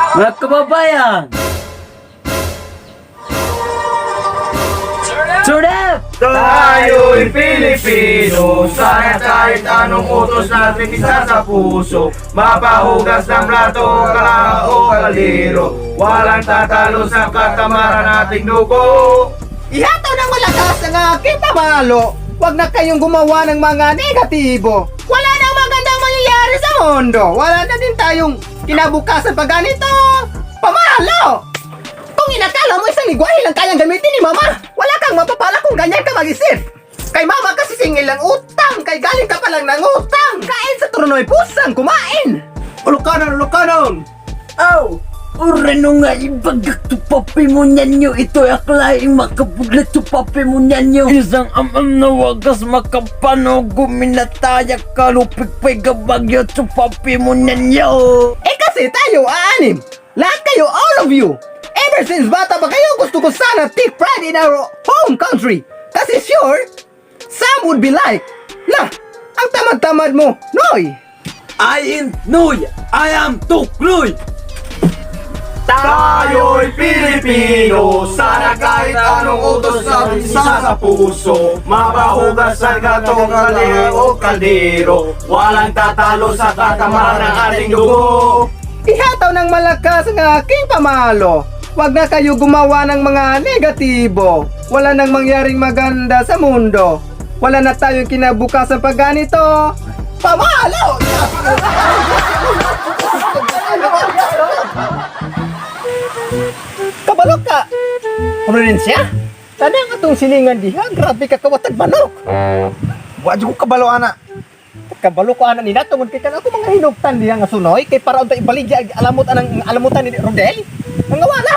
Mga kababayan! Turn up! Tayo'y Pilipino, sana kahit anong utos natin isa sa puso. Mapahugas ng plato, kalao, kaliro, walang tatalo sa katamaran nating dugo. Ihataw ng malakas ang aking pamalo. Huwag na kayong gumawa ng mga negatibo. Wala nang magandang mangyayari sa mundo. Wala na din tayong kinabukasan pag ganito. Pamalo! Kung inakala mo isang ligwahe lang kayang gamitin ni Mama, wala kang mapapala kung ganyan ka mag-isip. Kay Mama kasi singil lang utang, kay galing ka pa lang ng utang. Kain sa turno'y pusang kumain. Lukanon! Aw! Urano nga ibagak to papi mo nyanyo. Ito'y aklaing makabuglat to papi mo nyanyo. Isang amam na wagas makapanog guminatayak kalupik-pay gabagyo to papi mo nyanyo. Eh kasi tayo aanim. Lahat kayo, all of you. Ever since bata pa kayo, gusto ko sana take pride in our home country. Kasi sure, some would be like, lah, ang tamad-tamad mo, Noy. I am Noy. I am Tukloy. Tayo'y Pilipino, sana kahit anong utos natin isa sa puso. Mapahugas ng gatong kaliro o kaldero, walang tatalo sa katamaran ng ating dugo. Ihataw ng malakas ang aking pamalo. Huwag na kayo gumawa ng mga negatibo. Wala nang mangyaring maganda sa mundo. Wala na tayong kinabukasan pag ganito. Pamalo! Kabalok ka! Ano rin siya? Sana nga itong silingan diha. Grabe ka kawatag manok. Wadyo ko kabalo, ana. Kabalo ko ana nila tungod kay kanako mga hinugtan diha nga sunoy kay para unta ibaligya alamutan ni Rodel. Nga wala.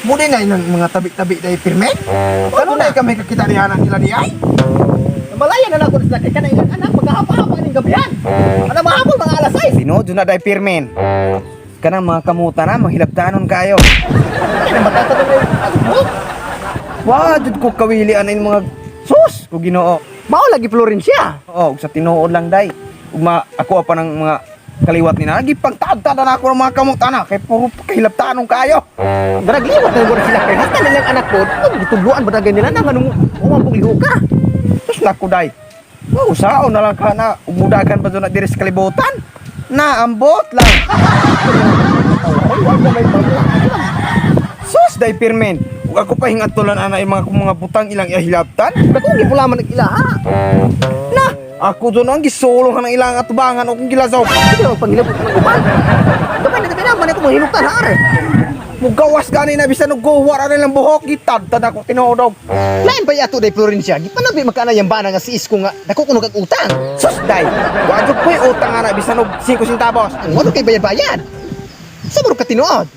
Muli na yung mga tabi-tabi na ipirme. Ano na kami kakita niya ng nila niya? Malaya na ako sa kay kanay ilang anak maghahapa-hapa ning gabihan. Ano mahapon mga alas 6. Sino do na dai pirmen? Kanang mga kamuta na manghilabtanon kayo. Ano matatato na. Wa jud ko kawili ana yung mga sus ko Ginoo. Mao lagi Florencia. Oh, sa tinuod lang day. Ugma ako pa ng mga kaliwat ni na gipagtagtada na ako ng mga kamuta na kay puro kahilabtanon kayo. Daragliwat na gud sila kay hasta nilang anak ko. Gitudluan ba dagay nila nang anong umambog liho ka. Sus nako day. Oh, sao na lang ka na umudagan pa do na diri sa kalibutan. Na ambot lang. Sus day pirmen. Ug ako pa hingatulan ana yung mga butang ilang ihilabtan. Dako gipulaman nag ila. Na, ako doon ang gisulong ng ilang atubangan o kung gilasaw. Sige mo pangilabot ng uban. Gamay na man ako mahiluktan ha are. Mugawas gani na bisan og guwar ana lang buhok gitad ako tinuodog. Lain pa yato day Florencia. Gipanabi makana yang bana nga si isko nga dako kuno kag utang. Sus day. Wa jud ko'y utang ana bisan og 5 centavos. Ang walo kay bayad-bayad. Sa baro ka tinuod.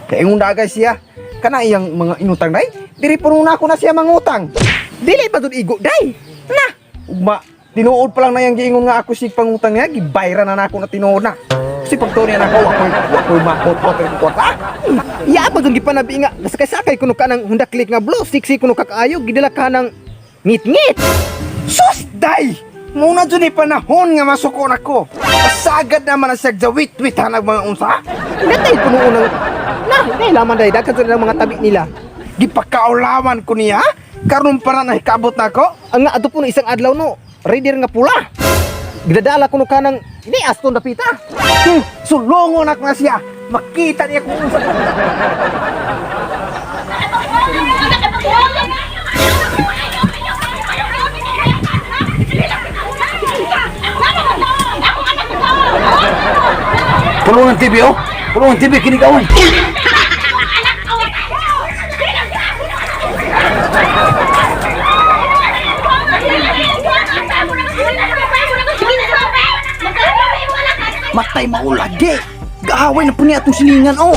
Kay ingon dagay siya. Kana iyang mga inutang day. Diri puno na ako na siya mangutang. Dili pa dud igo day. Na, ugma tinuod pa lang na yang giingon nga ako sig pangutang niya gibayra na nako na tinuod na. Kasi pagturi na ako wako'y makot-kot ng kwarta. Ya pa dun gipanabi nga sakay kuno ka nang hundaklik nga blow, siksi kuno ka kaayo gidala ka nang ngit-ngit. Sus day. Muna dyan panahon nga masuko na ko. Pasagad naman na siya jawit-wit hanag mga unsa. Natay kuno unang na laman day dakat sa mga tabi nila. Gipakaulawan ko niya. Karon pa na nahikabot na ko. Ang nga ato po isang adlaw no, reader nga pula. Gidadala kuno ka nang ni Aston dapita. Sulungon ako na siya. Makita niya kung unsa. Pulungan TV oh. Pulungan TV kinigawan. Matay maulagi. Gaaway na po niya itong silingan oh.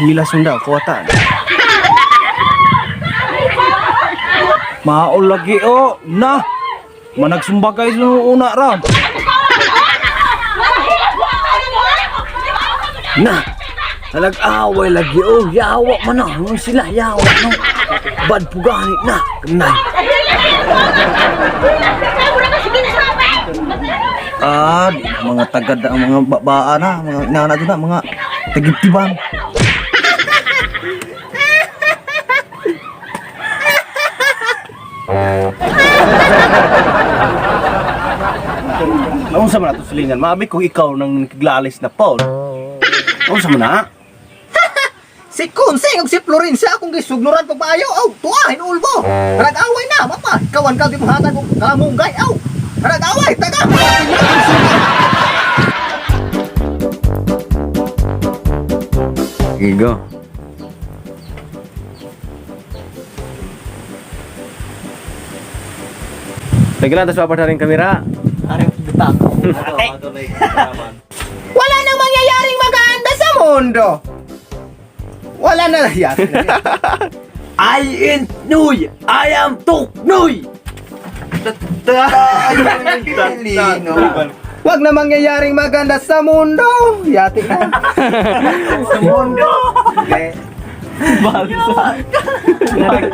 Hila sunda kuwatan. Maulagi oh. Na. Managsumbagay sa una ra. Na. Nag-away lagi oh. Yawa man na. Nung sila yawa no. Bad pugani na. Kamnay. Di na mga tagad ang mga babaan na, mga inana doon na, mga tagibtiban. Naunsa man ato silingan, maabi kung ikaw nang naglalis na Paul. Naunsa man na? Si Kunseng ug si Florencia akong gisugnuran pag maayo. Aw, tuahin ulbo. Nag-away na, mapa. Kawan ka gibuhatan og kamunggay. Aw, nag-away, taga. Gigo. Lagi lang, tapos papadala rin kamera. Wala nang mangyayaring maganda sa mundo. Wala na yan. I ain't Nuy, I am Tuknoy. Wag na mangyayaring maganda sa mundo. Yati ka. Sa mundo.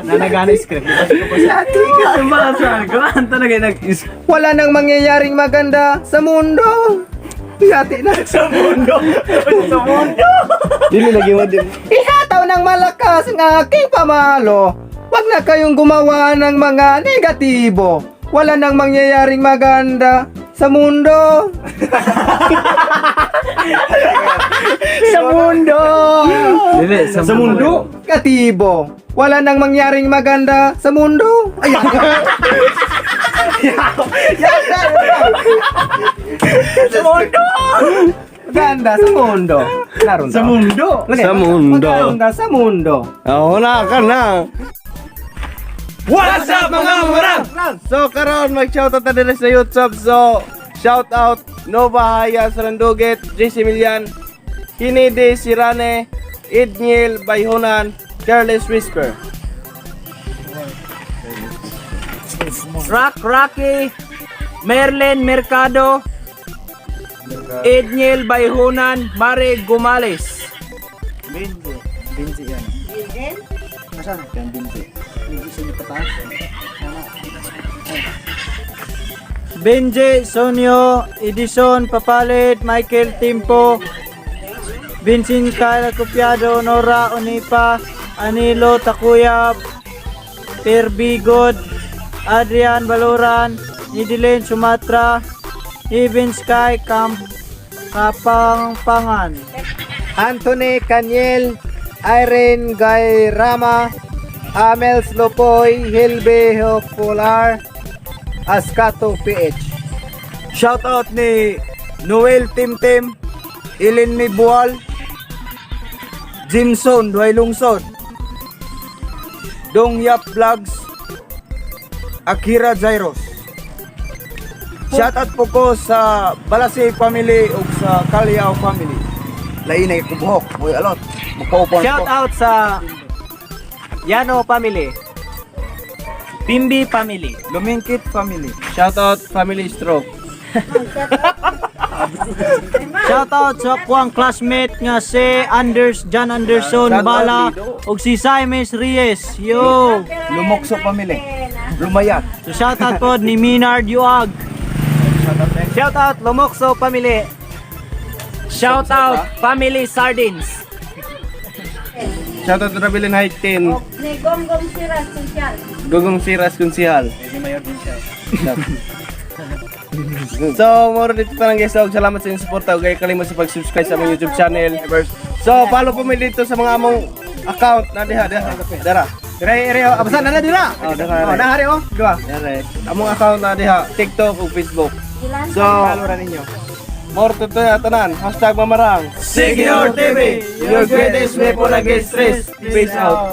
Nanagana script. Yati ka. Wala nang mangyayaring maganda sa mundo. Yati na. Sa mundo. Dili lagi mo din. Ihataw ng malakas ang aking pamalo. Wag na kayong gumawa ng mga negatibo. Wala nang mangyayaring maganda sa mundo. Sa mundo. Dili, Sa mundo. Negatibo. Wala nang mangyaring maganda sa mundo. Ayan. Sa mundo. Maganda sa mundo. Naroon Sa mundo. Sa mundo. Maganda sa mundo. Oo na ka na. What's up mga marang? So karon mag-shoutout na din sa YouTube. So shoutout Nova Haya Sarandugit, JC Milian, Hinide Sirane, Edniel Bayhonan, Careless Whisper. Rocky, Merlin Mercado, Edniel Bayhunan, Mare Gumales. Benje, Sonyo, Edison, Papalit, Michael Timpo, Vincent Calacopiado, Nora Onipa, Anilo Takuyab, Perbigod, Adrian Baloran, Nidilin Sumatra, Even Sky Kapangpangan, Anthony Caniel, Irene Gayrama, Amels Lopoy, Hilbe Polar, Askato PH. Shoutout ni Noel Timtim, Ilin Mibual, Jimson Duay Lungsod, Dongyap Vlogs, Akira Jairos. Shoutout po ko sa Balasay family o sa Kalyao family. Lainay kubuhok, boy alot. Magkaupon ko. Shoutout sa Yano family, Pimbi family, Lumingkit family. Shoutout Family Stroke. Shoutout sa kuang classmate nga si John Anderson Bala ug si Simes Reyes. Yo. Lumokso pamili. Lumayat. So shoutout po ni Minard Yuag. Shoutout Lumokso family. Shoutout Family Sardines. Shoutout Rabilin High 10. Ni Gonggong Siras Social. Gugong Siras Kunsihal. So, more dito pa lang guys. So, salamat sa inyong suporta. Huwag kayo kalimut sa pag-subscribe sa aming YouTube channel. So, follow po mo dito sa mga among account na diha. Dara. Abasan na dira. Oh, dara. Nahari oh. Dua. Dara. Among account na diha. TikTok o Facebook. Ilan? So, more to tanan. #mamarang. Secure TV, your greatest weapon against stress. Peace out.